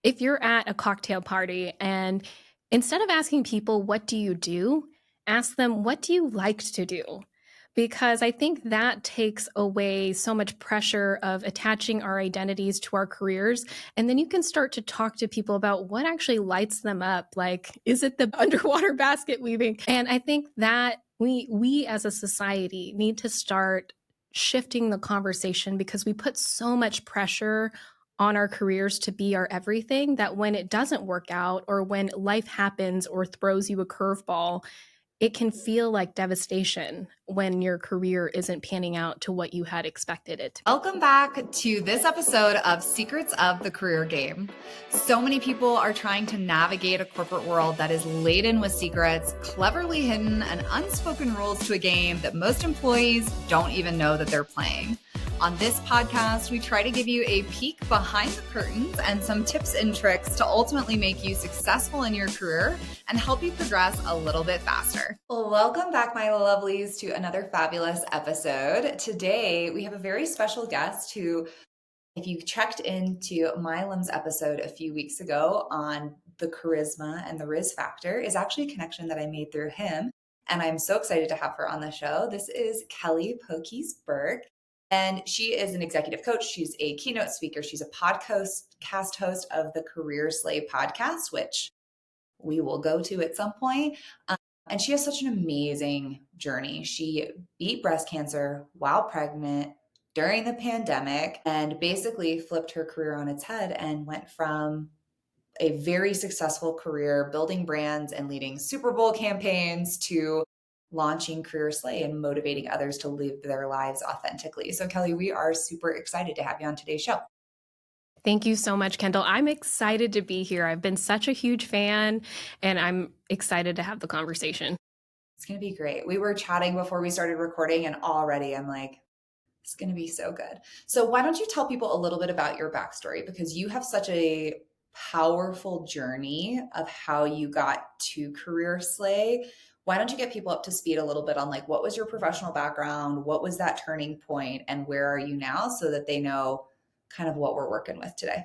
If you're at a cocktail party and instead of asking people, what do you do? Ask them, what do you like to do? Because I think that takes away so much pressure of attaching our identities to our careers. And then you can start to talk to people about what actually lights them up. Like, is it the underwater basket weaving? And I think that we as a society need to start shifting the conversation because we put so much pressure on our careers to be our everything that when it doesn't work out or when life happens or throws you a curveball, it can feel like devastation when your career isn't panning out to what you had expected it to be. Welcome back to this episode of Secrets of the Career Game. So many people are trying to navigate a corporate world that is laden with secrets, cleverly hidden, and unspoken rules to a game that most employees don't even know that they're playing. On this podcast, we try to give you a peek behind the curtains and some tips and tricks to ultimately make you successful in your career and help you progress a little bit faster. Well, welcome back, my lovelies, to another fabulous episode. Today, we have a very special guest who, if you checked into Milam's episode a few weeks ago on the charisma and the Riz factor, is actually a connection that I made through him. And I'm so excited to have her on the show. This is Kelly Poquiz Burke. And she is an executive coach. She's a keynote speaker. She's a podcast host of the Career Slay podcast, which we will go to at some point. And she has such an amazing journey. She beat breast cancer while pregnant during the pandemic and basically flipped her career on its head and went from a very successful career building brands and leading Super Bowl campaigns to launching Career Slay and motivating others to live their lives authentically. So Kelly, we are super excited to have you on today's show. Thank you so much, Kendall. I'm excited to be here. I've been such a huge fan, and I'm excited to have the conversation. It's going to be great. We were chatting before we started recording, and already I'm like, it's going to be so good. So why don't you tell people a little bit about your backstory? Because you have such a powerful journey of how you got to Career Slay. Why don't you get people up to speed a little bit on like, what was your professional background? What was that turning point? And where are you now so that they know kind of what we're working with today?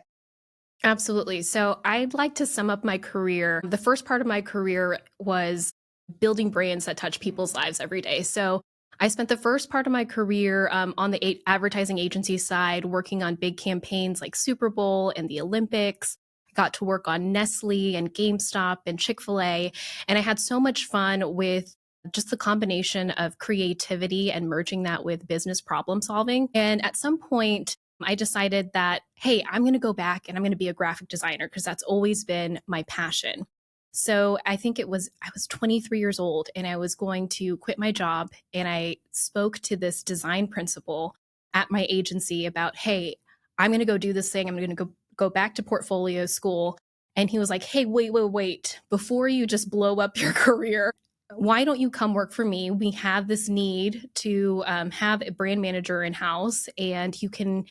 Absolutely. So I'd like to sum up my career. The first part of my career was building brands that touch people's lives every day. So I spent the first part of my career on the advertising agency side, working on big campaigns like Super Bowl and the Olympics. I got to work on Nestle and GameStop and Chick-fil-A. And I had so much fun with just the combination of creativity and merging that with business problem solving. And at some point, I decided that, hey, I'm going to go back and I'm going to be a graphic designer because that's always been my passion. So I think I was 23 years old and I was going to quit my job. And I spoke to this design principal at my agency about, hey, I'm going to go do this thing. I'm going to go back to portfolio school. And he was like, hey, wait. Before you just blow up your career, why don't you come work for me? We have this need to have a brand manager in-house, and you can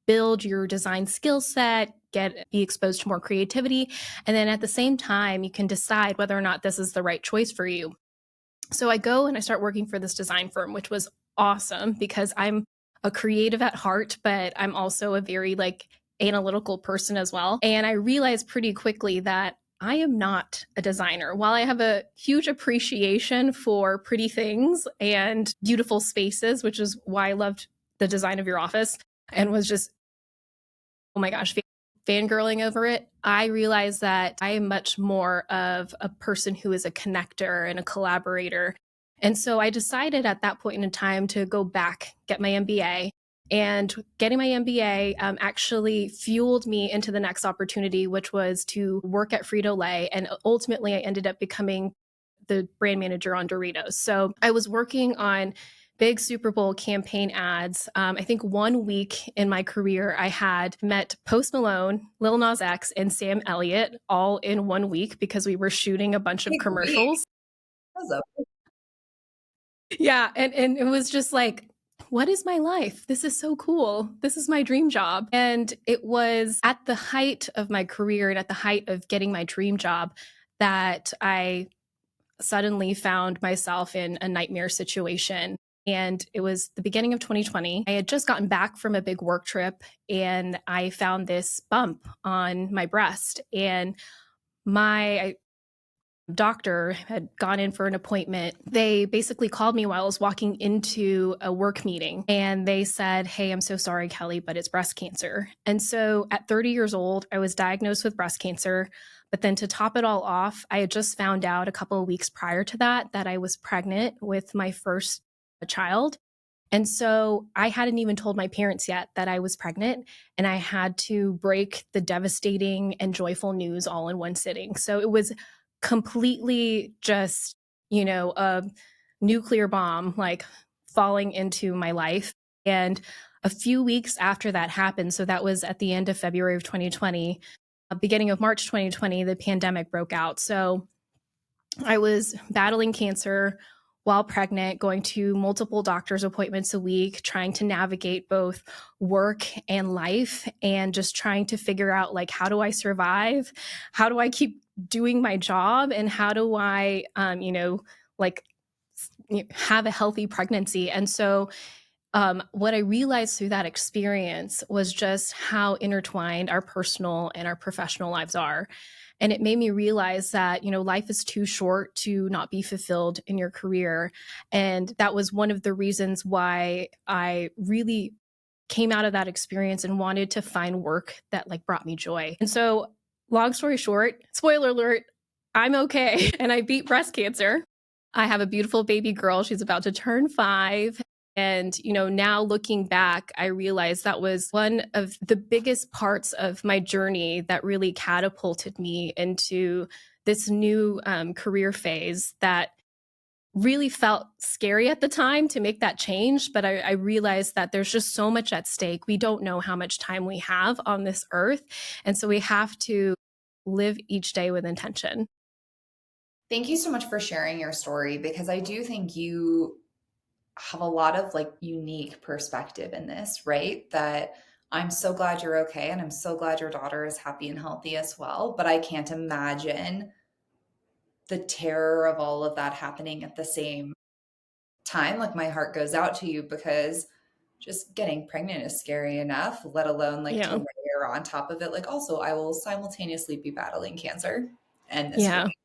build your design skill set, be exposed to more creativity. And then at the same time, you can decide whether or not this is the right choice for you. So I go and I start working for this design firm, which was awesome because I'm a creative at heart, but I'm also a very analytical person as well. And I realized pretty quickly that I am not a designer. While I have a huge appreciation for pretty things and beautiful spaces, which is why I loved the design of your office and was just, oh my gosh, fangirling over it, I realized that I am much more of a person who is a connector and a collaborator. And so I decided at that point in time to go back, get my MBA. And getting my MBA actually fueled me into the next opportunity, which was to work at Frito-Lay. And ultimately, I ended up becoming the brand manager on Doritos. So I was working on big Super Bowl campaign ads. I think 1 week in my career, I had met Post Malone, Lil Nas X, and Sam Elliott all in 1 week because we were shooting a bunch of commercials. Yeah, and it was just like, what is my life? This is so cool. This is my dream job. And it was at the height of my career and at the height of getting my dream job that I suddenly found myself in a nightmare situation. And it was the beginning of 2020. I had just gotten back from a big work trip and I found this bump on my breast. And my doctor had gone in for an appointment. They basically called me while I was walking into a work meeting and they said, "Hey, I'm so sorry, Kelly, but it's breast cancer." And so at 30 years old, I was diagnosed with breast cancer. But then to top it all off, I had just found out a couple of weeks prior to that I was pregnant with my first child. And so I hadn't even told my parents yet that I was pregnant, and I had to break the devastating and joyful news all in one sitting. So it was completely just, a nuclear bomb like falling into my life. And a few weeks after that happened, so that was at the end of February of 2020, beginning of March 2020, the pandemic broke out. So I was battling cancer while pregnant, going to multiple doctor's appointments a week, trying to navigate both work and life, and just trying to figure out like, how do I survive? How do I keep doing my job? And how do I, like have a healthy pregnancy? And so what I realized through that experience was just how intertwined our personal and our professional lives are. And it made me realize that, life is too short to not be fulfilled in your career. And that was one of the reasons why I really came out of that experience and wanted to find work that like brought me joy. And so, long story short, spoiler alert, I'm okay. And I beat breast cancer. I have a beautiful baby girl. She's about to turn 5. And, now looking back, I realized that was one of the biggest parts of my journey that really catapulted me into this new career phase that really felt scary at the time to make that change. But I realized that there's just so much at stake. We don't know how much time we have on this earth. And so we have to live each day with intention. Thank you so much for sharing your story, because I do think you have a lot of like unique perspective in this, right? That I'm so glad you're okay. And I'm so glad your daughter is happy and healthy as well. But I can't imagine the terror of all of that happening at the same time. Like my heart goes out to you, because just getting pregnant is scary enough, let alone like to Yeah. layer on top of it. Like also, I will simultaneously be battling cancer and this Yeah. baby.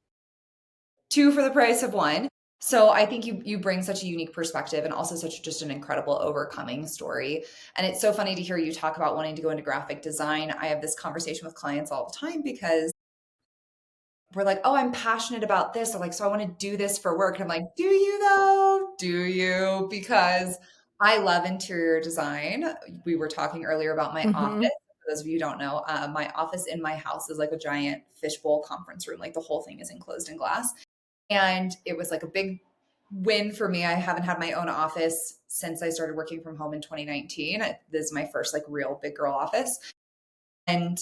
Two for the price of one. So I think you bring such a unique perspective, and also such just an incredible overcoming story. And it's so funny to hear you talk about wanting to go into graphic design. I have this conversation with clients all the time, because we're like, "Oh, I'm passionate about this." They're like, "So I want to do this for work." And I'm like, "Do you though? Do you?" Because I love interior design. We were talking earlier about my office. Hmm. For those of you who don't know, my office in my house is like a giant fishbowl conference room. Like the whole thing is enclosed in glass. And it was like a big win for me. I haven't had my own office since I started working from home in 2019. This is my first like real big girl office. And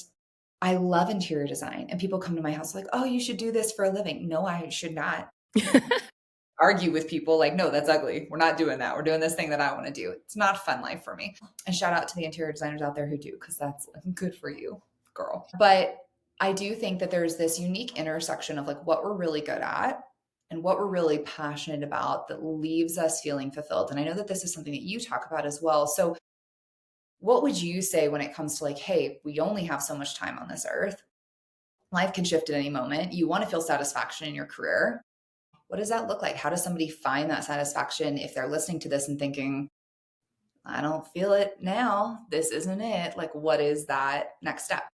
I love interior design. And people come to my house like, "Oh, you should do this for a living." No, I should not. Argue with people like, "No, that's ugly. We're not doing that. We're doing this thing that I want to do." It's not a fun life for me. And shout out to the interior designers out there who do, because that's good for you, girl. But I do think that there's this unique intersection of like what we're really good at and what we're really passionate about that leaves us feeling fulfilled. And I know that this is something that you talk about as well. So what would you say when it comes to like, hey, we only have so much time on this earth? Life can shift at any moment. You want to feel satisfaction in your career. What does that look like? How does somebody find that satisfaction if they're listening to this and thinking, "I don't feel it now. This isn't it." Like, what is that next step?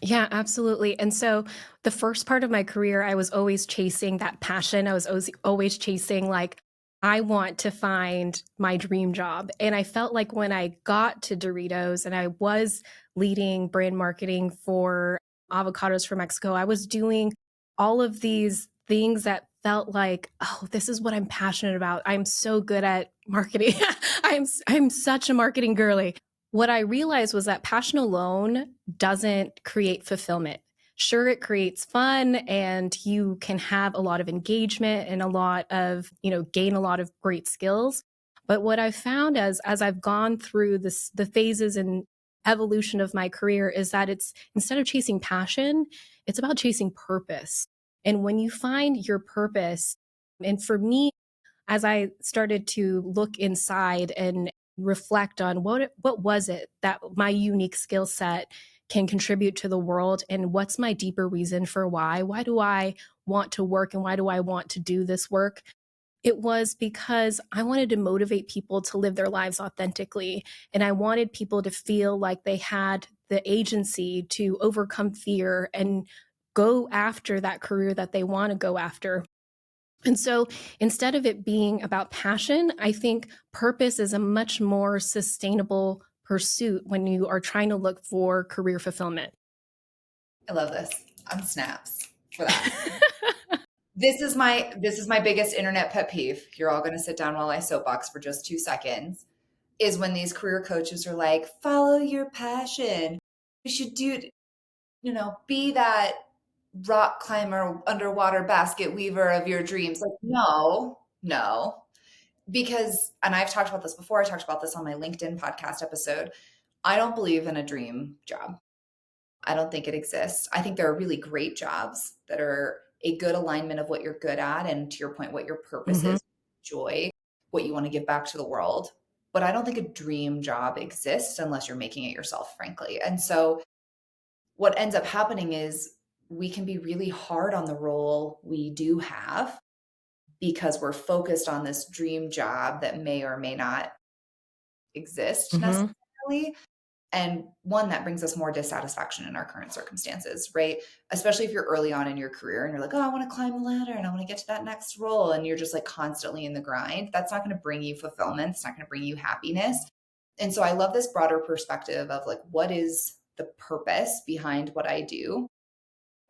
Yeah, absolutely. And so the first part of my career, I was always chasing that passion. I was always chasing, like, I want to find my dream job. And I felt like when I got to Doritos and I was leading brand marketing for avocados from Mexico, I was doing all of these things that felt like, oh, this is what I'm passionate about. I'm so good at marketing. I'm such a marketing girly. What I realized was that passion alone doesn't create fulfillment. Sure, it creates fun and you can have a lot of engagement and a lot of, gain a lot of great skills. But what I've found as I've gone through the phases and evolution of my career is that it's instead of chasing passion, it's about chasing purpose. And when you find your purpose, and for me, as I started to look inside and reflect on what was it that my unique skill set can contribute to the world, and what's my deeper reason for why do I want to work, and why do I want to do this work, it was because I wanted to motivate people to live their lives authentically. And I wanted people to feel like they had the agency to overcome fear and go after that career that they want to go after. And so instead of it being about passion, I think purpose is a much more sustainable pursuit when you are trying to look for career fulfillment. I love this. I'm snaps for that. This is my biggest internet pet peeve. You're all going to sit down while I soapbox for just 2 seconds. Is when these career coaches are like, follow your passion. You should be that rock climber, underwater basket weaver of your dreams. Like, no. Because, and I've talked about this before, I talked about this on my LinkedIn podcast episode. I don't believe in a dream job. I don't think it exists. I think there are really great jobs that are a good alignment of what you're good at. And to your point, what your purpose Mm-hmm. is, joy, what you want to give back to the world. But I don't think a dream job exists unless you're making it yourself, frankly. And so what ends up happening is we can be really hard on the role we do have because we're focused on this dream job that may or may not exist Mm-hmm. necessarily. And one that brings us more dissatisfaction in our current circumstances, right? Especially if you're early on in your career and you're like, oh, I want to climb the ladder and I want to get to that next role. And you're just like constantly in the grind. That's not going to bring you fulfillment. It's not going to bring you happiness. And so I love this broader perspective of like, what is the purpose behind what I do?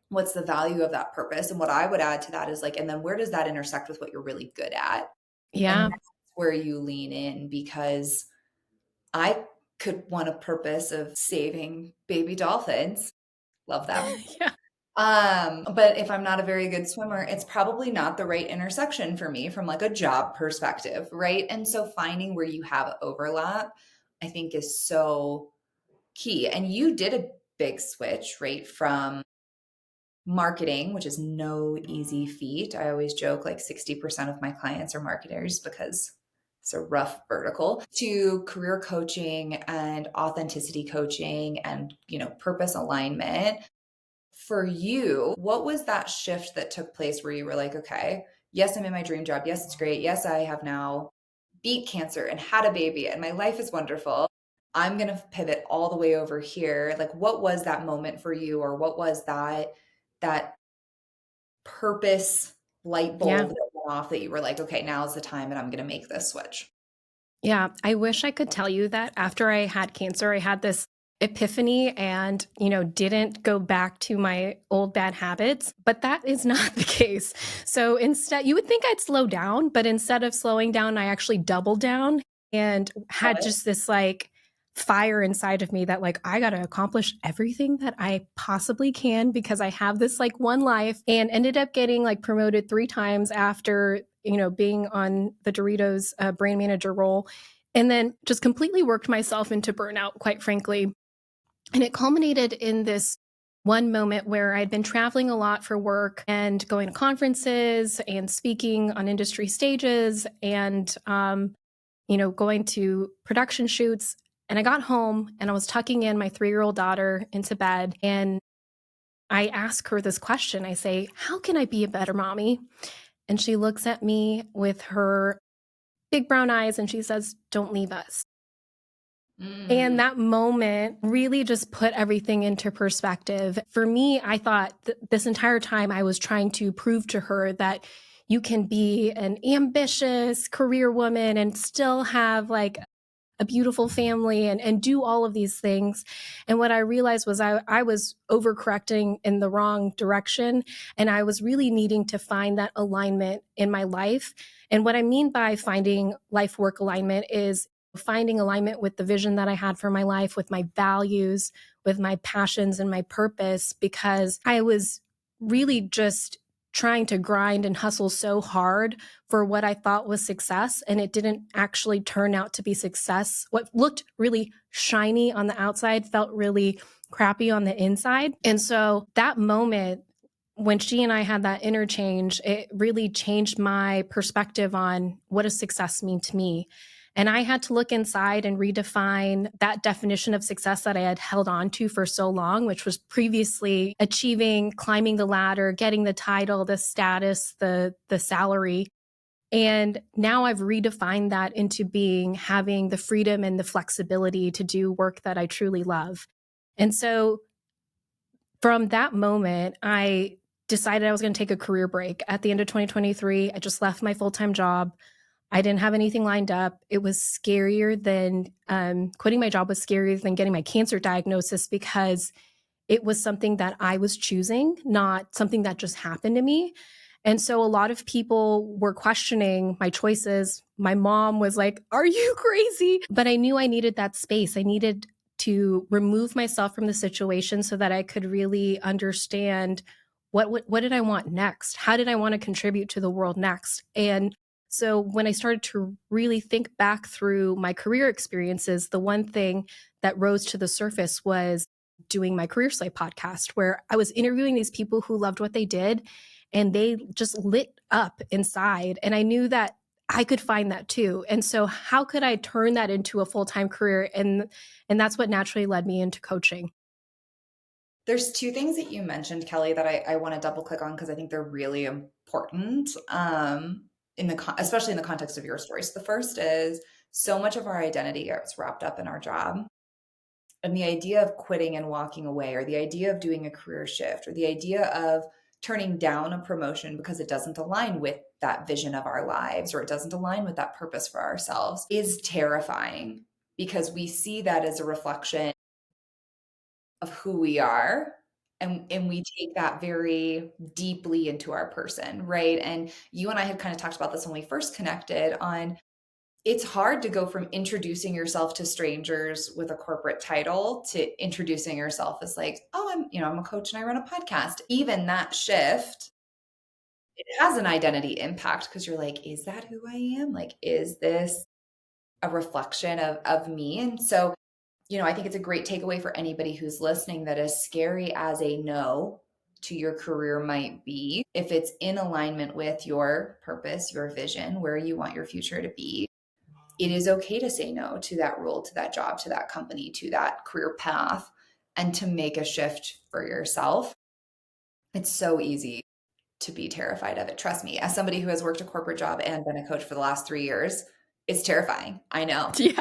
What's the value of that purpose? And what I would add to that is like, and then where does that intersect with what you're really good at? And Yeah. that's where you lean in, because I could want a purpose of saving baby dolphins. Love them. Yeah. But if I'm not a very good swimmer, it's probably not the right intersection for me from like a job perspective, right? And so finding where you have overlap, I think is so key. And you did a big switch, right? From marketing, which is no easy feat. I always joke like 60% of my clients are marketers because it's a rough vertical, to career coaching and authenticity coaching and, purpose alignment. For you, what was that shift that took place where you were like, okay, yes, I'm in my dream job. Yes, it's great. Yes, I have now beat cancer and had a baby and my life is wonderful. I'm going to pivot all the way over here. Like, what was that moment for you, or what was that purpose light Yeah. bulb that went off that you were like, okay, now is the time and I'm going to make this switch? Yeah, I wish I could tell you that after I had cancer, I had this epiphany and, didn't go back to my old bad habits, but that is not the case. So instead, you would think I'd slow down, but instead of slowing down, I actually doubled down and Love had it. just this like fire inside of me that like I got to accomplish everything that I possibly can because I have this like one life, and ended up getting like promoted 3 times after being on the Doritos brand manager role, and then just completely worked myself into burnout, quite frankly. And it culminated in this one moment where I'd been traveling a lot for work and going to conferences and speaking on industry stages and, going to production shoots. And I got home and I was tucking in my 3-year-old daughter into bed. And I ask her this question. I say, how can I be a better mommy? And she looks at me with her big brown eyes and she says, don't leave us. And Mm. that moment really just put everything into perspective. For me, I thought this entire time I was trying to prove to her that you can be an ambitious career woman and still have like a beautiful family and do all of these things. And what I realized was I was overcorrecting in the wrong direction. And I was really needing to find that alignment in my life. And what I mean by finding life work alignment is finding alignment with the vision that I had for my life, with my values, with my passions and my purpose, because I was really just trying to grind and hustle so hard for what I thought was success. And it didn't actually turn out to be success. What looked really shiny on the outside felt really crappy on the inside. And so that moment when she and I had that interchange, it really changed my perspective on what does success mean to me. And I had to look inside and redefine that definition of success that I had held on to for so long, which was previously achieving, climbing the ladder, getting the title, the status, the salary. And now I've redefined that into being having the freedom and the flexibility to do work that I truly love. And so from that moment, I decided I was going to take a career break. At the end of 2023, I just left my full time job. I didn't have anything lined up. It was scarier than quitting my job was scarier than getting my cancer diagnosis because it was something that I was choosing, not something that just happened to me. And so a lot of people were questioning my choices. My mom was like, "Are you crazy?" But I knew I needed that space. I needed to remove myself from the situation so that I could really understand what did I want next? How did I want to contribute to the world next? And so when I started to really think back through my career experiences, the one thing that rose to the surface was doing my Career Slate podcast, where I was interviewing these people who loved what they did and they just lit up inside. And I knew that I could find that too. And so how could I turn that into a full-time career? And that's what naturally led me into coaching. There's two things that you mentioned, Kelly, that I want to double click on because I think they're really important, especially in the context of your story. So the first is so much of our identity gets wrapped up in our job. And the idea of quitting and walking away, or the idea of doing a career shift, or the idea of turning down a promotion because it doesn't align with that vision of our lives, or it doesn't align with that purpose for ourselves, is terrifying because we see that as a reflection of who we are. And we take that very deeply into our person, right? And you and I had kind of talked about this when we first connected on it's hard to go from introducing yourself to strangers with a corporate title to introducing yourself as like, oh, I'm a coach and I run a podcast. Even that shift, it has an identity impact because you're like, is that who I am? Like, is this a reflection of me? And so, I think it's a great takeaway for anybody who's listening that as scary as a no to your career might be, if it's in alignment with your purpose, your vision, where you want your future to be, it is okay to say no to that role, to that job, to that company, to that career path, and to make a shift for yourself. It's so easy to be terrified of it. Trust me, as somebody who has worked a corporate job and been a coach for the last 3 years, it's terrifying. I know, Yeah.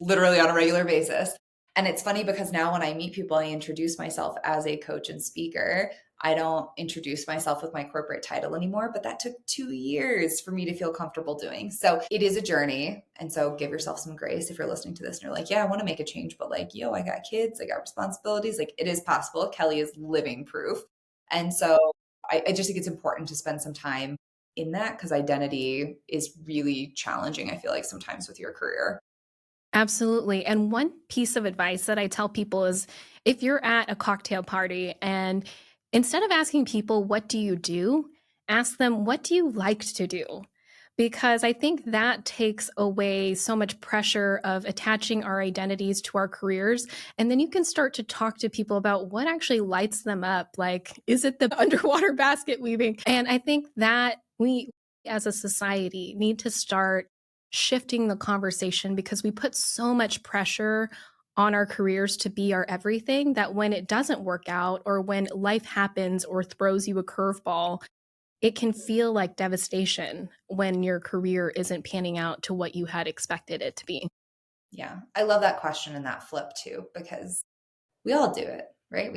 literally on a regular basis. And it's funny because now when I meet people, I introduce myself as a coach and speaker. I don't introduce myself with my corporate title anymore, but that took 2 years for me to feel comfortable doing. So it is a journey. And so give yourself some grace if you're listening to this and you're like, yeah, I want to make a change, but like, I got kids, I got responsibilities. Like it is possible. Kelly is living proof. And so I just think it's important to spend some time in that because identity is really challenging, I feel like sometimes with your career. Absolutely. And one piece of advice that I tell people is if you're at a cocktail party and instead of asking people, what do you do? Ask them, what do you like to do? Because I think that takes away so much pressure of attaching our identities to our careers. And then you can start to talk to people about what actually lights them up. Like, is it the underwater basket weaving? And I think that we as a society need to start shifting the conversation because we put so much pressure on our careers to be our everything that when it doesn't work out or when life happens or throws you a curveball, it can feel like devastation when your career isn't panning out to what you had expected it to be. Yeah. I love that question and that flip too, because we all do it, right?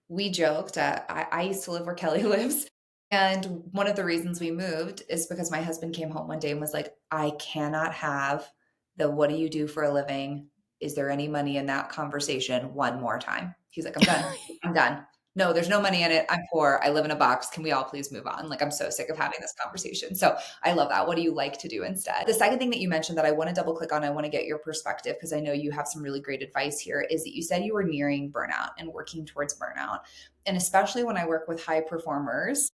We joked, I used to live where Kelly lives. And one of the reasons we moved is because my husband came home one day and was like, I cannot have the what do you do for a living? Is there any money in that conversation one more time? He's like, I'm done. I'm done. No, there's no money in it. I'm poor. I live in a box. Can we all please move on? Like, I'm so sick of having this conversation. So I love that. What do you like to do instead? The second thing that you mentioned that I want to double click on, I want to get your perspective because I know you have some really great advice here, is that you said you were nearing burnout and working towards burnout. And especially when I work with high performers,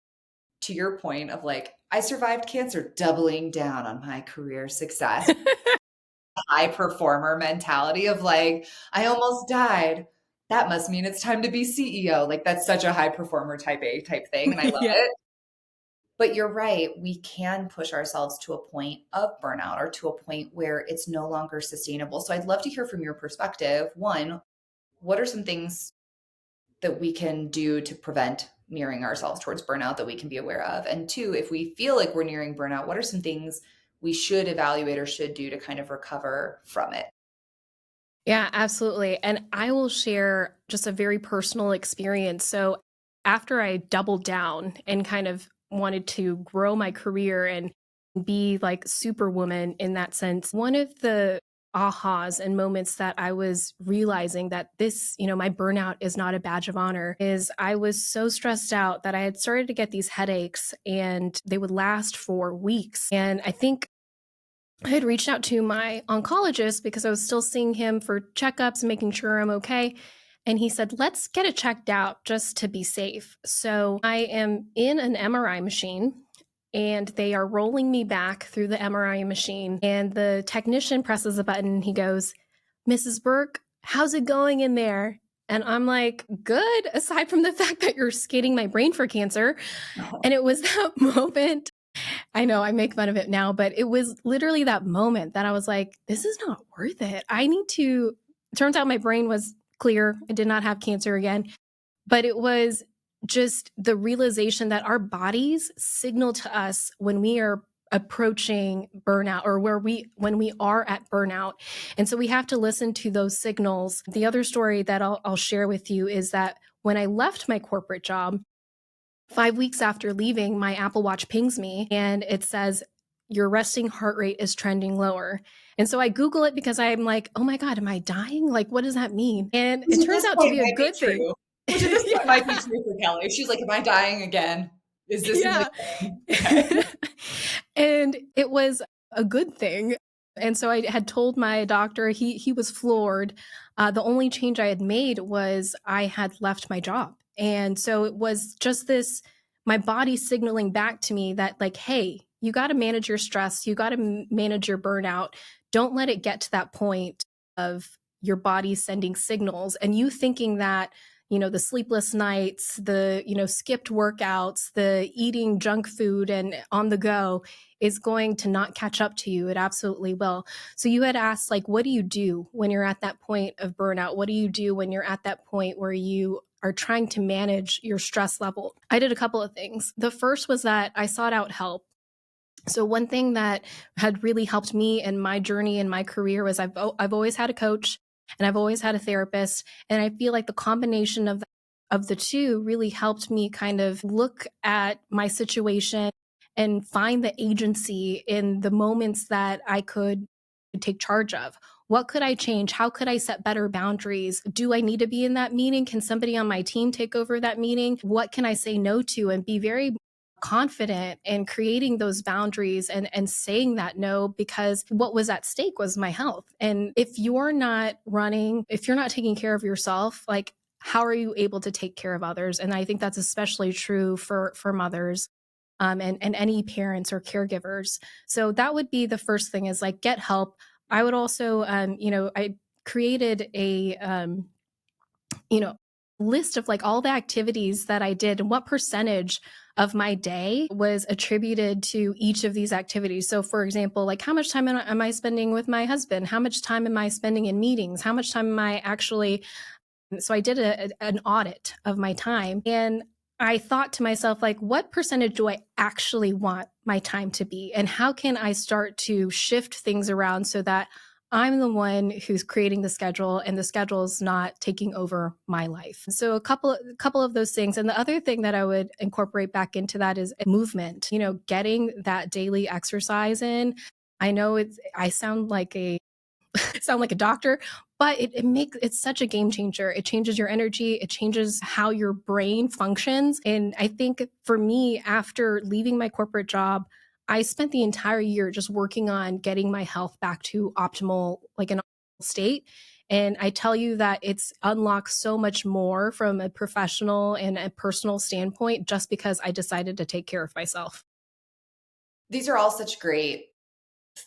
to your point of like, I survived cancer, doubling down on my career success, high performer mentality of like, I almost died, that must mean it's time to be CEO. Like that's such a high performer type A type thing. And I love Yeah. it. But you're right. We can push ourselves to a point of burnout or to a point where it's no longer sustainable. So I'd love to hear from your perspective. One, what are some things that we can do to prevent nearing ourselves towards burnout that we can be aware of? And two, if we feel like we're nearing burnout, what are some things we should evaluate or should do to kind of recover from it? Yeah, absolutely. And I will share just a very personal experience. So, after I doubled down and kind of wanted to grow my career and be like superwoman in that sense, one of the ahas and moments that I was realizing that this, my burnout is not a badge of honor is I was so stressed out that I had started to get these headaches and they would last for weeks. And I think I had reached out to my oncologist because I was still seeing him for checkups and making sure I'm okay. And he said, let's get it checked out just to be safe. So I am in an MRI machine and they are rolling me back through the MRI machine. And the technician presses a button and he goes, Mrs. Burke, how's it going in there? And I'm like, good, aside from the fact that you're scanning my brain for cancer. And it was that moment. I know I make fun of it now, but it was literally that moment that I was like, this is not worth it. I need to. Turns out my brain was clear. I did not have cancer again, but it was just the realization that our bodies signal to us when we are approaching burnout or when we are at burnout. And so we have to listen to those signals. The other story that I'll share with you is that when I left my corporate job, 5 weeks after leaving, my Apple Watch pings me and it says, your resting heart rate is trending lower. And so I Google it because I'm like, oh my God, am I dying? Like, what does that mean? And Which it at turns this out to point be a might be good thing. true. Which at this point might be Yeah. true for Kelly. She's like, am I dying again? Is this really Yeah. okay? And it was a good thing. And so I had told my doctor, he was floored. The only change I had made was I had left my job. And so it was just this my body signaling back to me that like, hey, you got to manage your stress, you got to manage your burnout. Don't let it get to that point of your body sending signals and you thinking that the sleepless nights, the, skipped workouts, the eating junk food and on the go is going to not catch up to you. It absolutely will. So you had asked, like, what do you do when you're at that point of burnout? What do you do when you're at that point where you are trying to manage your stress level? I did a couple of things. The first was that I sought out help. So one thing that had really helped me in my journey in my career was I've always had a coach and I've always had a therapist, and I feel like the combination of the two really helped me kind of look at my situation and find the agency in the moments that I could take charge of. What could I change? How could I set better boundaries? Do I need to be in that meeting? Can somebody on my team take over that meeting? What can I say no to and be very confident in creating those boundaries and saying that no, because what was at stake was my health. And if you're not running, if you're not taking care of yourself, like how are you able to take care of others? And I think that's especially true for mothers, and any parents or caregivers. So that would be the first thing is like get help. I would also, I created a, you know, list of like all the activities that I did and what percentage of my day was attributed to each of these activities. So, for example, like how much time am I spending with my husband? How much time am I spending in meetings? How much time am I actually? So, I did an audit of my time and I thought to myself, like, what percentage do I actually want my time to be? And how can I start to shift things around so that I'm the one who's creating the schedule and the schedule is not taking over my life. So a couple of those things. And the other thing that I would incorporate back into that is movement, getting that daily exercise in. I know I sound like a doctor, but it's such a game changer. It changes your energy, it changes how your brain functions. And I think for me, after leaving my corporate job, I spent the entire year just working on getting my health back to optimal, like an optimal state. And I tell you that it's unlocked so much more from a professional and a personal standpoint just because I decided to take care of myself. These are all such great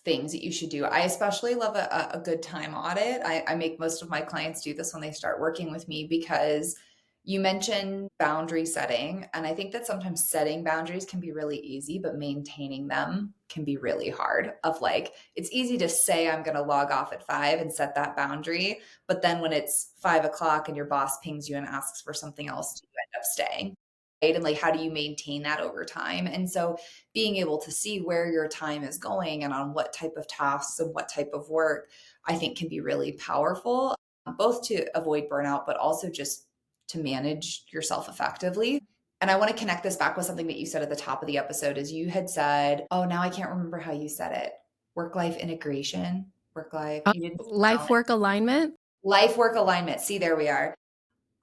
things that you should do. I especially love a good time audit. I make most of my clients do this when they start working with me because you mentioned boundary setting. And I think that sometimes setting boundaries can be really easy, but maintaining them can be really hard. Of like, it's easy to say, I'm going to log off at 5 and set that boundary. But then when it's 5 o'clock and your boss pings you and asks for something else, do you end up staying? Right? And like, how do you maintain that over time? And so being able to see where your time is going and on what type of tasks and what type of work, I think can be really powerful, both to avoid burnout, but also just to manage yourself effectively. And I want to connect this back with something that you said at the top of the episode is you had said, oh, now I can't remember how you said it. Work life integration, work life, you didn't Life work alignment. life work alignment. See, there we are.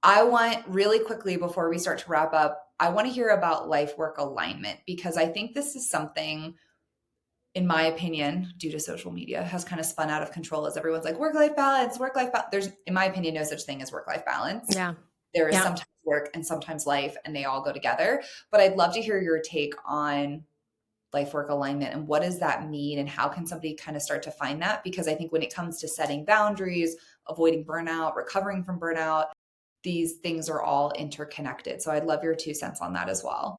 I want really quickly before we start to wrap up, I want to hear about life work alignment because I think this is something, in my opinion, due to social media, has kind of spun out of control as everyone's like work life balance. There's, in my opinion, no such thing as work life balance. Yeah. There is Yeah. sometimes work and sometimes life, and they all go together. But I'd love to hear your take on life work alignment and what does that mean and how can somebody kind of start to find that? Because I think when it comes to setting boundaries, avoiding burnout, recovering from burnout, these things are all interconnected. So I'd love your 2 cents on that as well.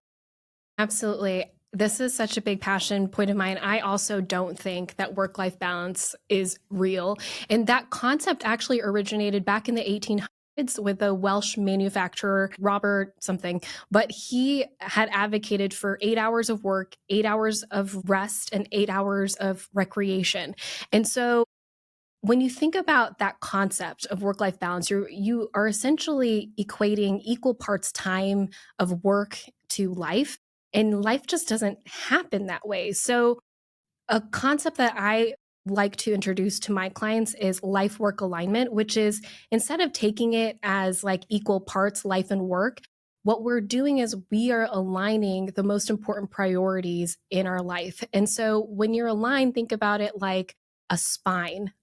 Absolutely. This is such a big passion point of mine. I also don't think that work life balance is real. And that concept actually originated back in the 1800s with a Welsh manufacturer, Robert something. But he had advocated for 8 hours of work, 8 hours of rest, and 8 hours of recreation. And so when you think about that concept of work life balance, you are essentially equating equal parts time of work to life, and life just doesn't happen that way. So a concept that I like to introduce to my clients is life work alignment, which is instead of taking it as like equal parts life and work, what we're doing is we are aligning the most important priorities in our life. And so when you're aligned, think about it like a spine.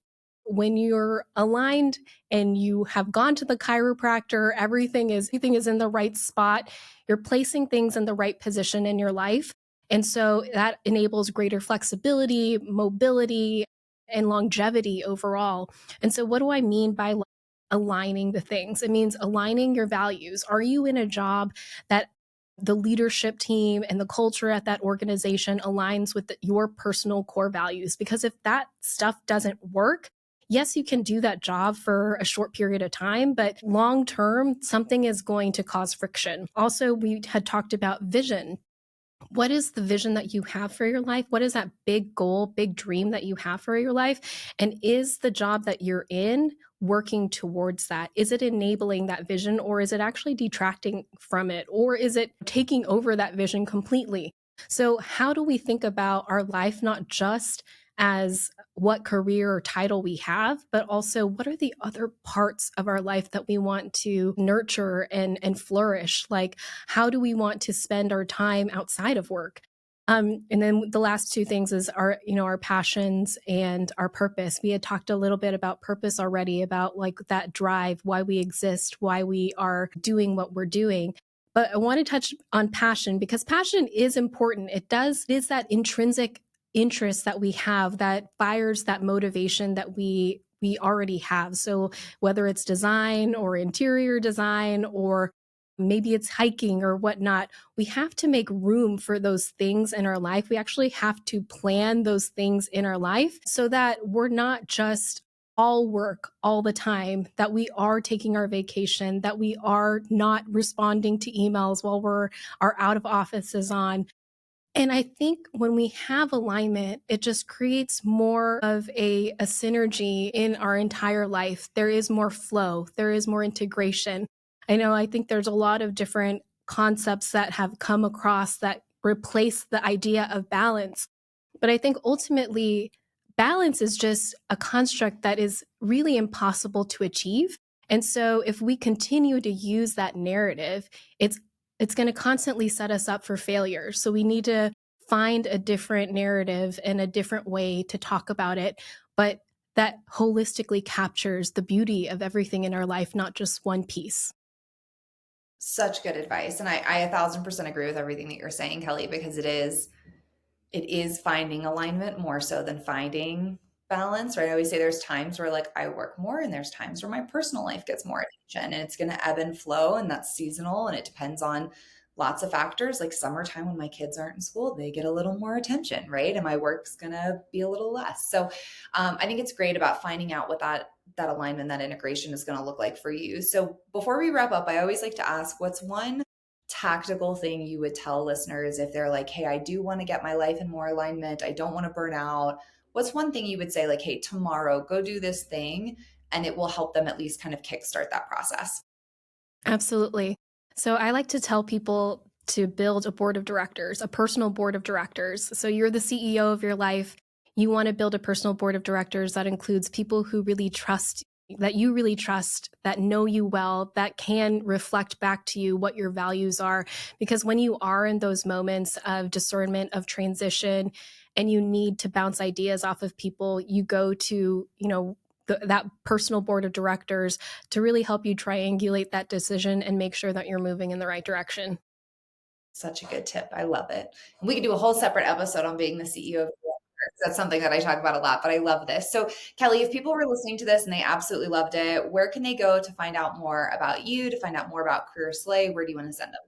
When you're aligned and you have gone to the chiropractor, everything is in the right spot. You're placing things in the right position in your life. And so that enables greater flexibility, mobility, and longevity overall. And so what do I mean by aligning the things? It means aligning your values. Are you in a job that the leadership team and the culture at that organization aligns with your personal core values? Because if that stuff doesn't work, yes, you can do that job for a short period of time, but long term, something is going to cause friction. Also, we had talked about vision. What is the vision that you have for your life? What is that big goal, big dream that you have for your life? And is the job that you're in working towards that? Is it enabling that vision or is it actually detracting from it? Or is it taking over that vision completely? So, how do we think about our life not just as what career or title we have, but also what are the other parts of our life that we want to nurture and flourish? Like, how do we want to spend our time outside of work? And then the last two things is our passions and our purpose. We had talked a little bit about purpose already, about like that drive, why we exist, why we are doing what we're doing. But I want to touch on passion because passion is important. It is that intrinsic interest that we have that fires that motivation that we already have. So whether it's design or interior design or maybe it's hiking or whatnot, we have to make room for those things in our life. We actually have to plan those things in our life so that we're not just all work all the time, that we are taking our vacation, that we are not responding to emails while our out of office is on. And I think when we have alignment, it just creates more of a synergy in our entire life. There is more flow, there is more integration. I think there's a lot of different concepts that have come across that replace the idea of balance. But I think ultimately, balance is just a construct that is really impossible to achieve. And so if we continue to use that narrative, it's it's going to constantly set us up for failure. So we need to find a different narrative and a different way to talk about it, but that holistically captures the beauty of everything in our life, not just one piece. Such good advice. And I 1,000% agree with everything that you're saying, Kelly, because it is it is finding alignment more so than finding balance, right? I always say there's times where like I work more and there's times where my personal life gets more attention, and it's going to ebb and flow, and that's seasonal, and it depends on lots of factors. Like summertime when my kids aren't in school, they get a little more attention, right? And my work's going to be a little less. So I think it's great about finding out what that alignment, that integration is going to look like for you. So before we wrap up, I always like to ask, what's one tactical thing you would tell listeners if they're like, hey, I do want to get my life in more alignment, I don't want to burn out? What's one thing you would say, like, hey, tomorrow go do this thing, and it will help them at least kind of kickstart that process? Absolutely. So I like to tell people to build a board of directors, a personal board of directors. So you're the CEO of your life. You want to build a personal board of directors that includes people who really trust, that you really trust, that know you well, that can reflect back to you what your values are. Because when you are in those moments of discernment, of transition, and you need to bounce ideas off of people, you go to, that personal board of directors to really help you triangulate that decision and make sure that you're moving in the right direction. Such a good tip. I love it. And we could do a whole separate episode on being the CEO of your life. That's something that I talk about a lot, but I love this. So, Kelly, if people were listening to this and they absolutely loved it, where can they go to find out more about you, to find out more about Career Slay? Where do you want to send them?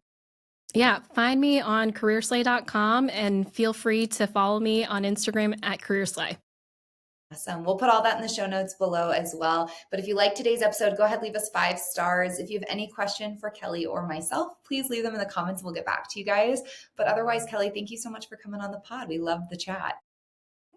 Yeah, find me on careerslay.com and feel free to follow me on Instagram at careerslay. Awesome. We'll put all that in the show notes below as well. But if you like today's episode, go ahead, leave us 5 stars. If you have any question for Kelly or myself, please leave them in the comments. We'll get back to you guys. But otherwise, Kelly, thank you so much for coming on the pod. We loved the chat.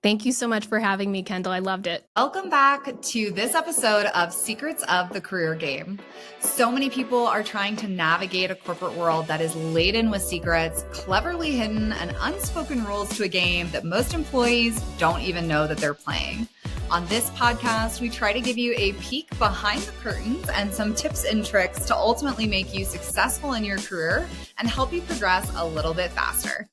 Thank you so much for having me, Kendall. I loved it. Welcome back to this episode of Secrets of the Career Game. So many people are trying to navigate a corporate world that is laden with secrets, cleverly hidden, and unspoken rules to a game that most employees don't even know that they're playing. On this podcast, we try to give you a peek behind the curtains and some tips and tricks to ultimately make you successful in your career and help you progress a little bit faster.